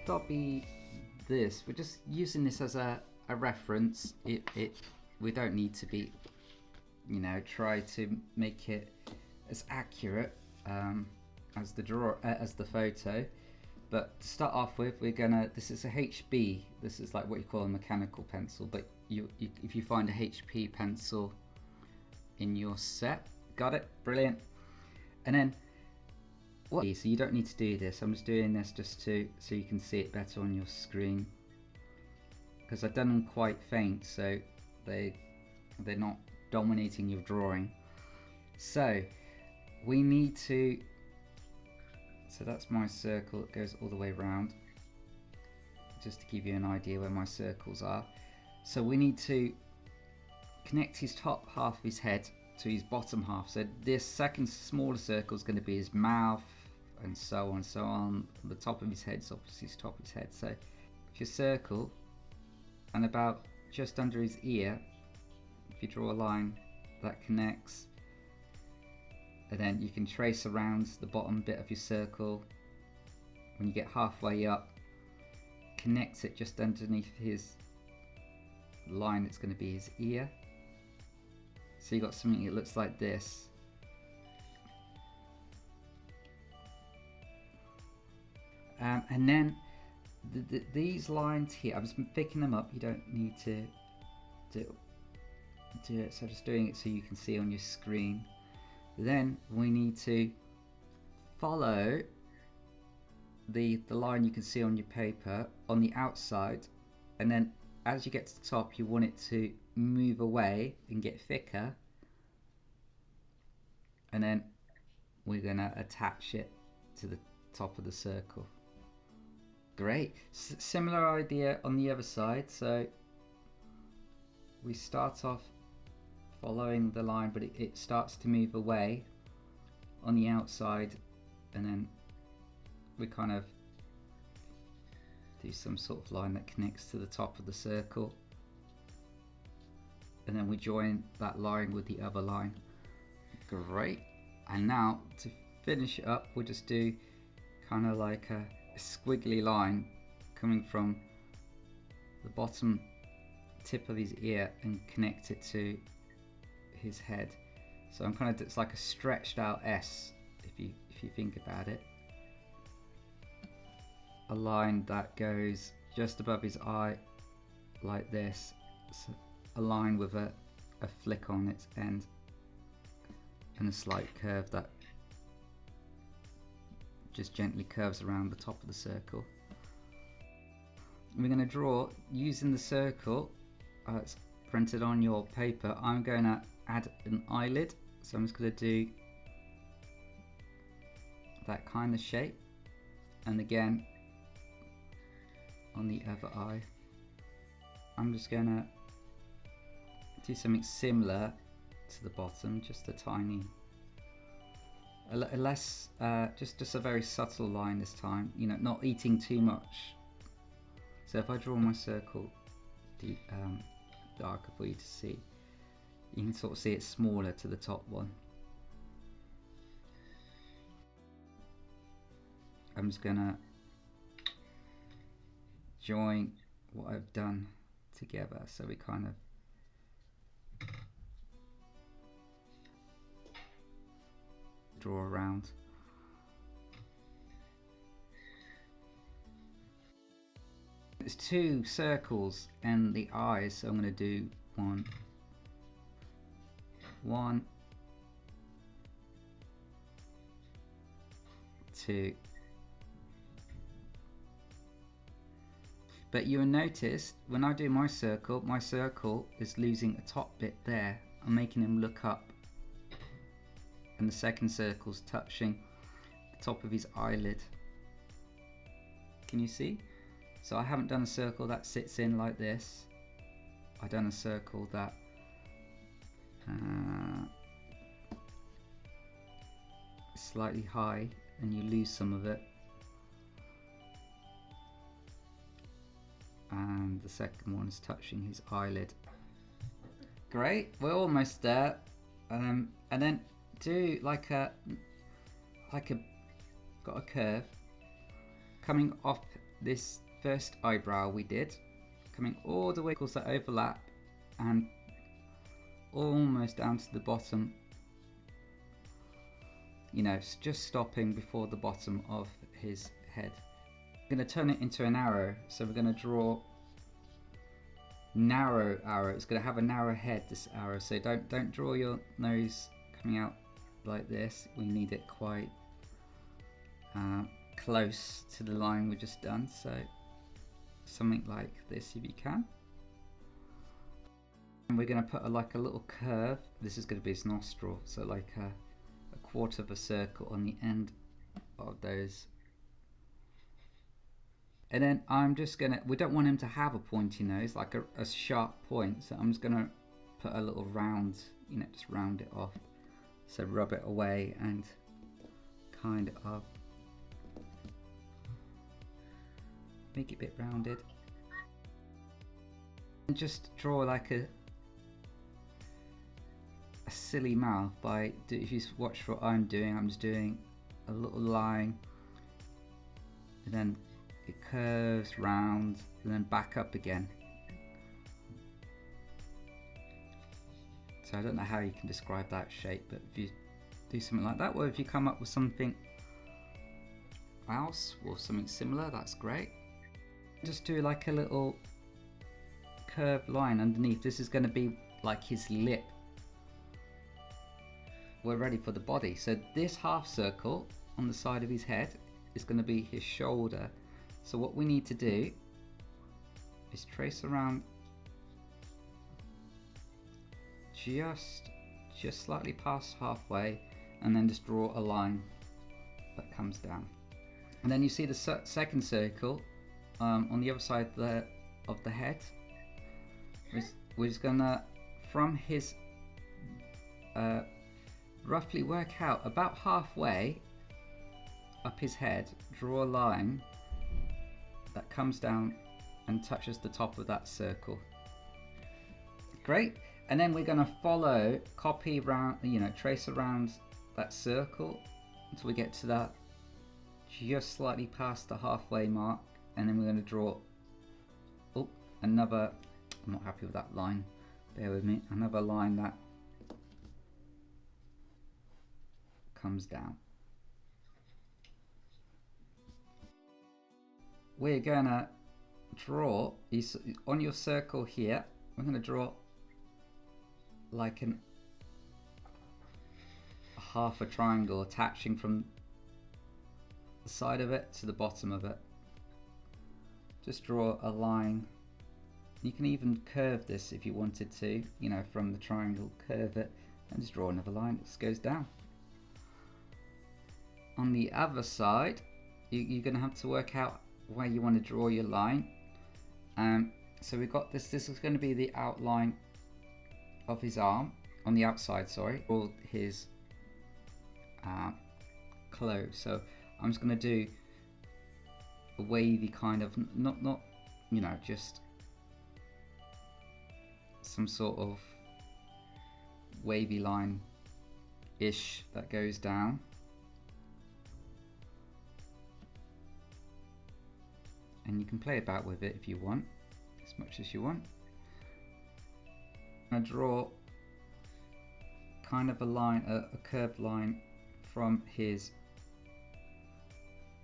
Dobby this. We're just using this as a reference. We don't need to be, you know, try to make it as accurate as the photo. But to start off with, we're gonna. This is a HB. This is like what you call a mechanical pencil. But if you find a HP pencil in your set, got it, brilliant. And then what? So you don't need to do this. I'm just doing this just so you can see it better on your screen, because I've done them quite faint, so they're not dominating your drawing. So we need to. So that's my circle. It goes all the way around, just to give you an idea where my circles are. So we need to connect his top half of his head to his bottom half. So this second smaller circle is going to be his mouth, and so on and so on. The top of his head is obviously his top of his head. So if you circle, and about just under his ear, if you draw a line that connects, and then you can trace around the bottom bit of your circle. When you get halfway up, connect it just underneath his line that's going to be his ear. So you got something that looks like this. And then these lines here, I'm just picking them up. You don't need to do it. So I'm just doing it so you can see on your screen. Then we need to follow the line you can see on your paper on the outside, and then as you get to the top, you want it to move away and get thicker, and then we're going to attach it to the top of the circle. Great. Similar idea on the other side. So we start off following the line, but it starts to move away on the outside, and then we kind of do some sort of line that connects to the top of the circle, and then we join that line with the other line. Great. And now to finish it up, we'll just do kind of like a squiggly line coming from the bottom tip of his ear and connect it to his head. So I'm kind of, it's like a stretched out S if you think about it. A line that goes just above his eye like this. So a line with a flick on its end and a slight curve that just gently curves around the top of the circle. We're going to draw using the circle it's printed on your paper. I'm going to add an eyelid, so I'm just going to do that kind of shape, and again on the other eye I'm just going to do something similar to the bottom, just a tiny, less, just a very subtle line this time, you know, not eating too much. So if I draw my circle darker for you to see, you can sort of see it smaller to the top one. I'm just gonna join what I've done together, so we kind of draw around. There's two circles and the eyes, so I'm going to do one, two. But you'll notice when I do my circle is losing a top bit there. I'm making him look up, and the second circle's touching the top of his eyelid. Can you see? So I haven't done a circle that sits in like this. I've done a circle that is slightly high, and you lose some of it. And the second one is touching his eyelid. Great, we're almost there. And then do like got a curve coming off this first eyebrow we did, coming all the way across that overlap and almost down to the bottom, you know, just stopping before the bottom of his head. We're going to turn it into an arrow, so we're going to draw narrow arrow. It's going to have a narrow head, this arrow, so don't draw your nose coming out like this. We need it quite close to the line we just done, so something like this if you can. And we're going to put like a little curve. This is going to be his nostril, so like a quarter of a circle on the end of those. And then I'm just gonna, we don't want him to have a pointy nose, like a sharp point, so I'm just gonna put a little round, you know, just round it off. So rub it away and kind of make it a bit rounded. And just draw like a silly mouth by, if you watch what I'm doing, I'm just doing a little line and then it curves round and then back up again. So I don't know how you can describe that shape, but if you do something like that, or if you come up with something else or something similar, that's great. Just do like a little curved line underneath. This is going to be like his lip. We're ready for the body. So this half circle on the side of his head is going to be his shoulder. So what we need to do is trace around just slightly past halfway, and then just draw a line that comes down. And then you see the second circle on the other side of the head. We're just gonna, from his roughly work out about halfway up his head, draw a line that comes down and touches the top of that circle. Great. And then we're going to follow, copy around, you know, trace around that circle until we get to that just slightly past the halfway mark, and then we're going to draw another, I'm not happy with that line, bear with me, another line that comes down. We're going to draw, on your circle here, we're going to draw like a half a triangle attaching from the side of it to the bottom of it. Just draw a line. You can even curve this if you wanted to, you know, from the triangle, curve it and just draw another line. It just goes down. On the other side, you're going to have to work out where you want to draw your line. So we've got this is going to be the outline of his arm, on the outside, sorry, or his clothes. So I'm just going to do a wavy kind of, not you know, just some sort of wavy line ish that goes down. And you can play about with it if you want, as much as you want. I'm going to draw kind of a line, a curved line from his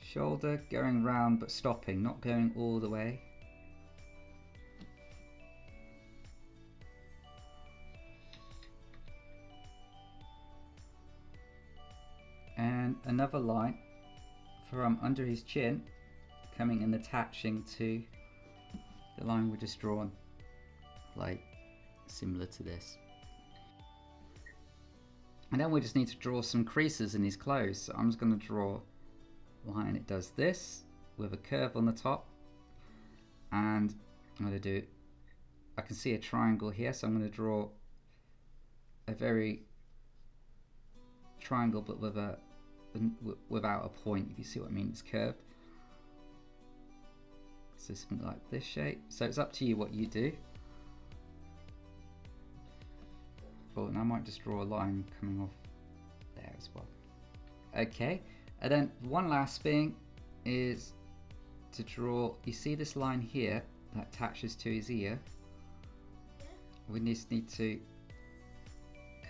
shoulder, going round but stopping, not going all the way. And another line from under his chin, coming and attaching to the line we just drawn, like similar to this. And then we just need to draw some creases in his clothes. So I'm just going to draw a line. It does this with a curve on the top, and I'm going to do, I can see a triangle here, so I'm going to draw a very triangle but with a without a point, if you see what I mean. It's curved. So something like this shape. So it's up to you what you do. Oh, and I might just draw a line coming off there as well. Okay, and then one last thing is to draw, you see this line here that attaches to his ear? We just need to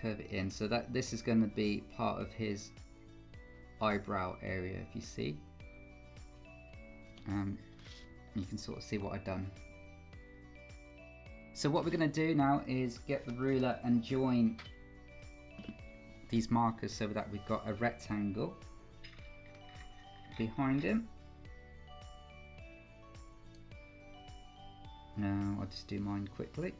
curve it in so that this is going to be part of his eyebrow area, if you see. You can sort of see what I've done. So what we're going to do now is get the ruler and join these markers so that we've got a rectangle behind him. Now I'll just do mine quickly.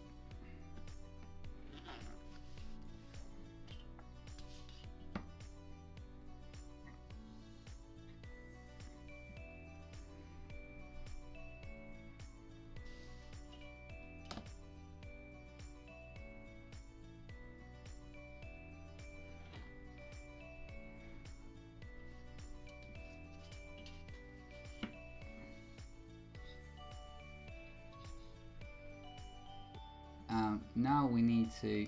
Now we need to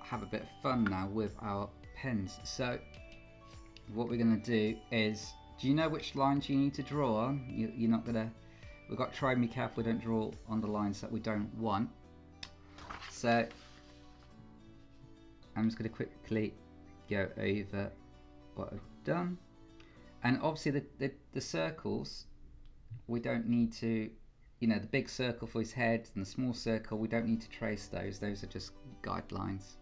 have a bit of fun now with our pens. So what we're going to do is, do you know which lines you need to draw on? You're not going to, we've got to try and be careful we don't draw on the lines that we don't want. So I'm just going to quickly go over what I've done. And obviously the circles, we don't need to, you know, the big circle for his head and the small circle, we don't need to trace those. Those are just guidelines.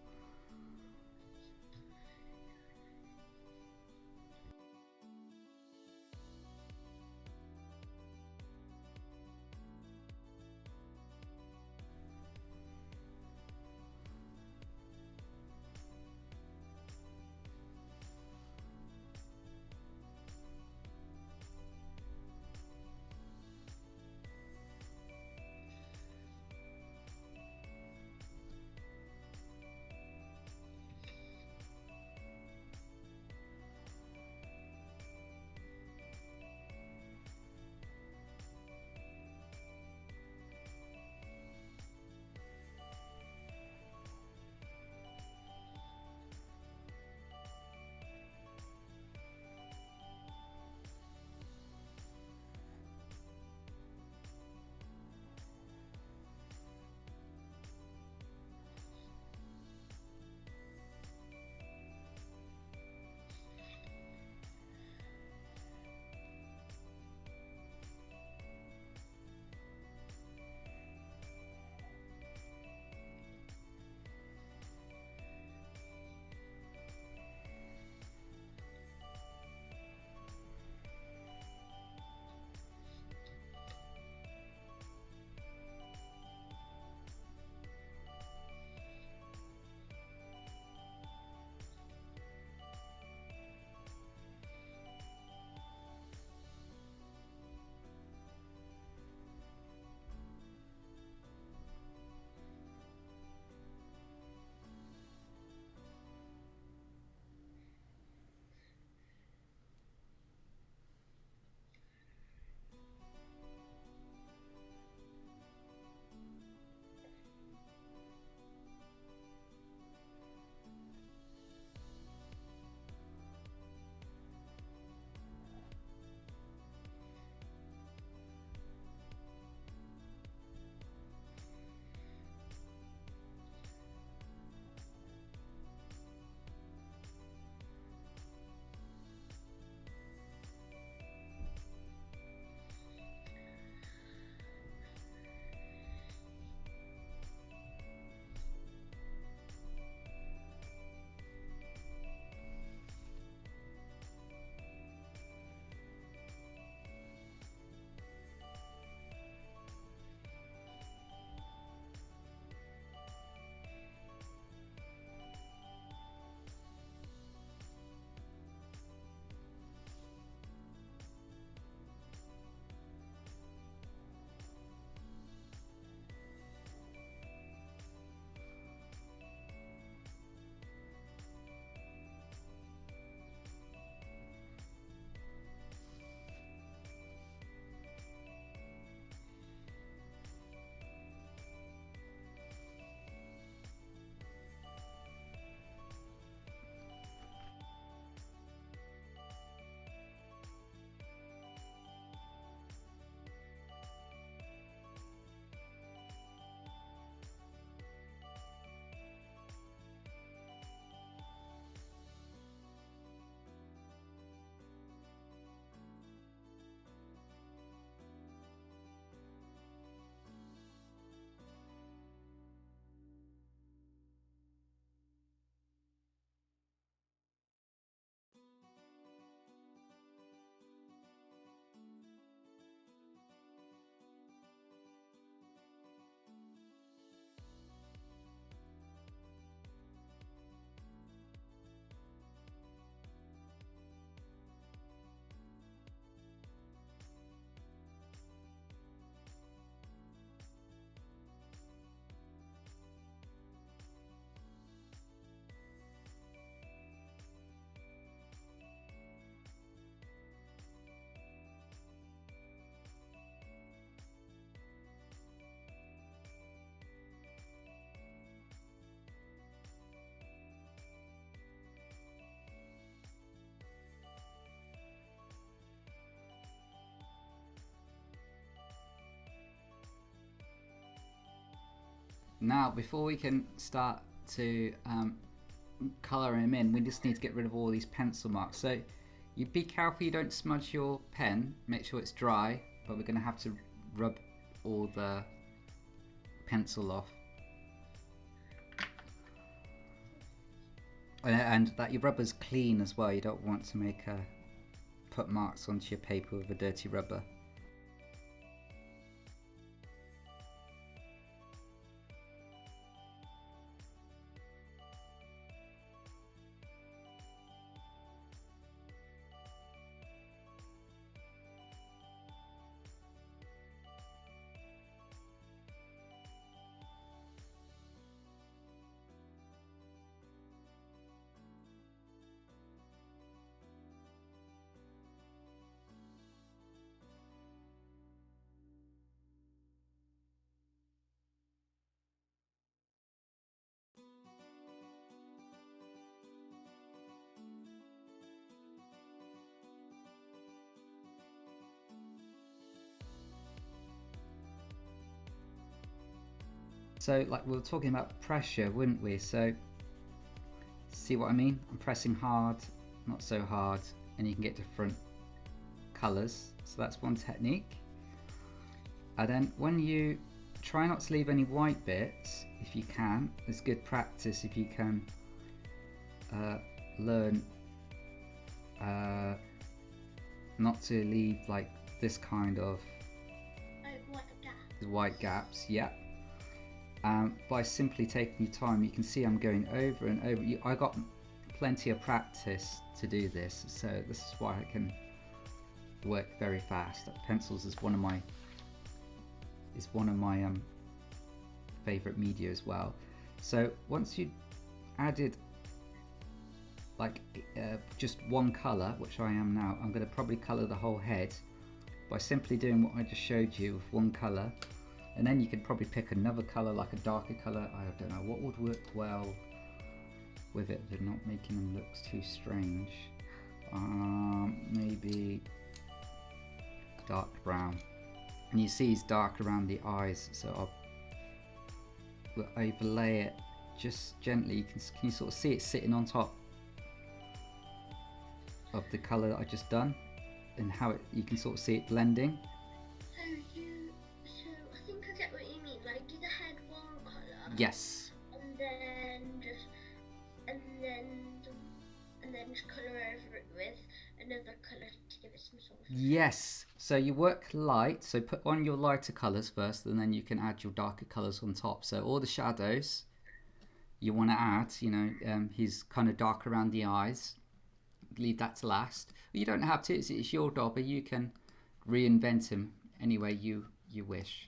Now, before we can start to colour him in, we just need to get rid of all these pencil marks. So you be careful you don't smudge your pen, make sure it's dry, but we're going to have to rub all the pencil off. And that your rubber's clean as well, you don't want to put marks onto your paper with a dirty rubber. So like we were talking about pressure, weren't we? So see what I mean? I'm pressing hard, not so hard, and you can get different colours. So that's one technique. And then when you try not to leave any white bits, if you can, it's good practice if you can learn not to leave like this kind of white gaps. Yeah. By simply taking your time, you can see I'm going over and over. I got plenty of practice to do this, so this is why I can work very fast. Pencils is one of my favorite media as well. So once you added like just one color, which I am now, I'm going to probably color the whole head by simply doing what I just showed you with one color. And then you could probably pick another colour, like a darker colour. I don't know what would work well with it, but not making them look too strange. Maybe dark brown. And you see he's dark around the eyes, so I'll overlay it just gently. Can you sort of see it sitting on top of the colour that I just done, and how you can sort of see it blending. Yes. And then just colour over it with another colour to give it some sort of... Yes. So you work light. So put on your lighter colours first, and then you can add your darker colours on top. So all the shadows you want to add, he's kind of dark around the eyes. Leave that to last. You don't have to. It's your Dobby. You can reinvent him any way you wish.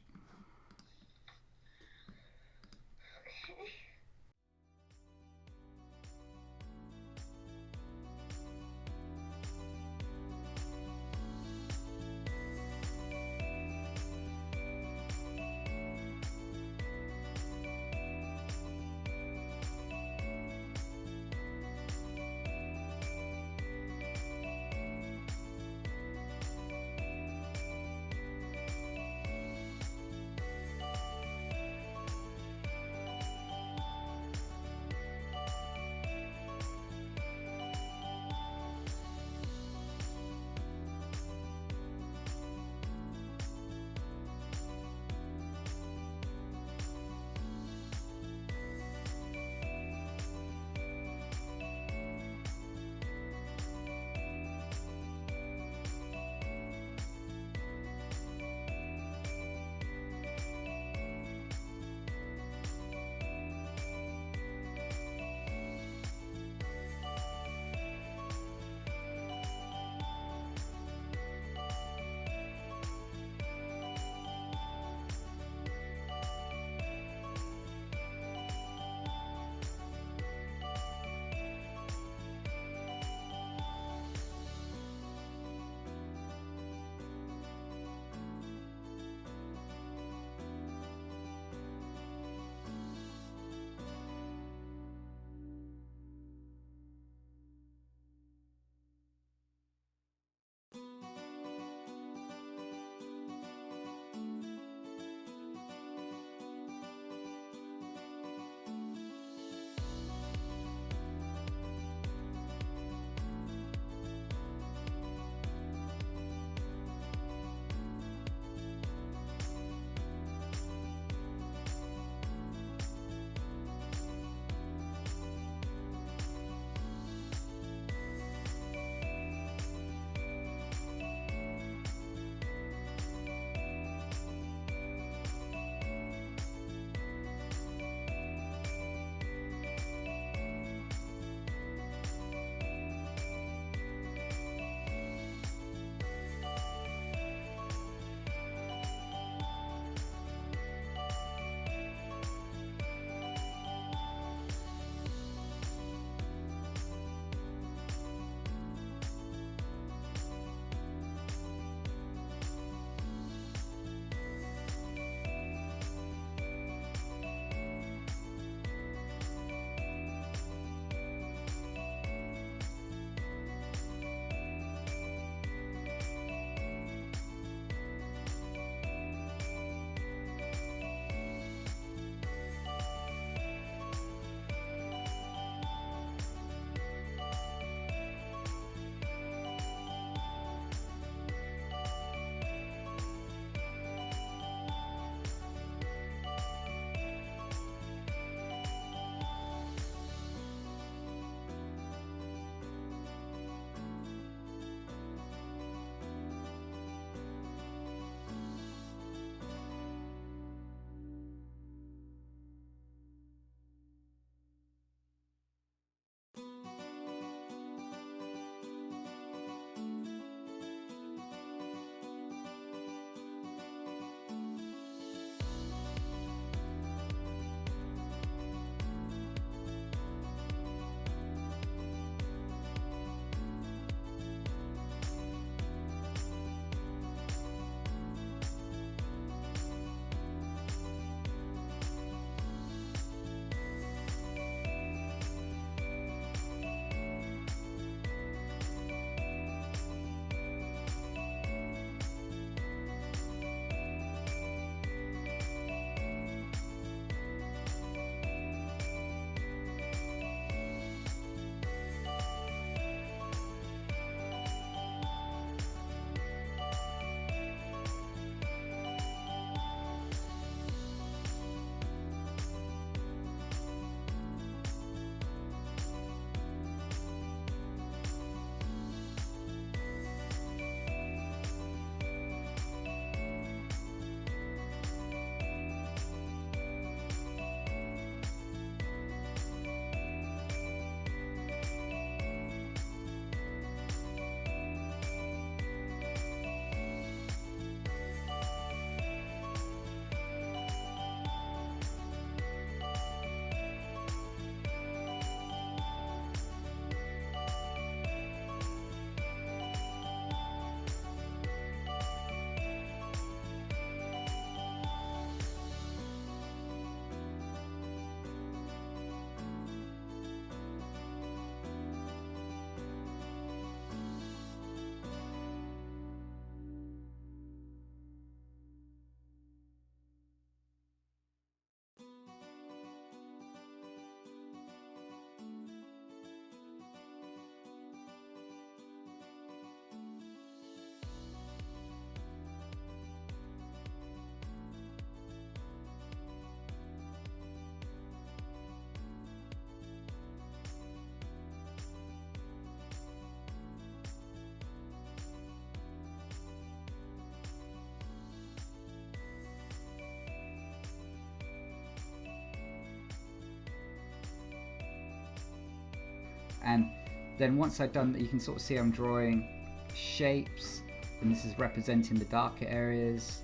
And then once I've done that, you can sort of see I'm drawing shapes, and this is representing the darker areas,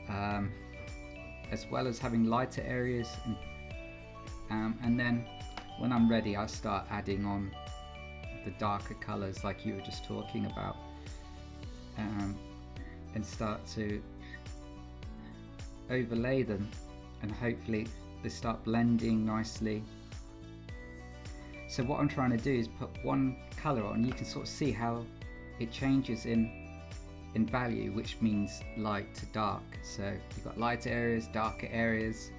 as well as having lighter areas. And then when I'm ready, I start adding on the darker colors like you were just talking about, and start to overlay them, and hopefully they start blending nicely. So what I'm trying to do is put one color on. You can sort of see how it changes in value, which means light to dark. So you've got lighter areas, darker areas,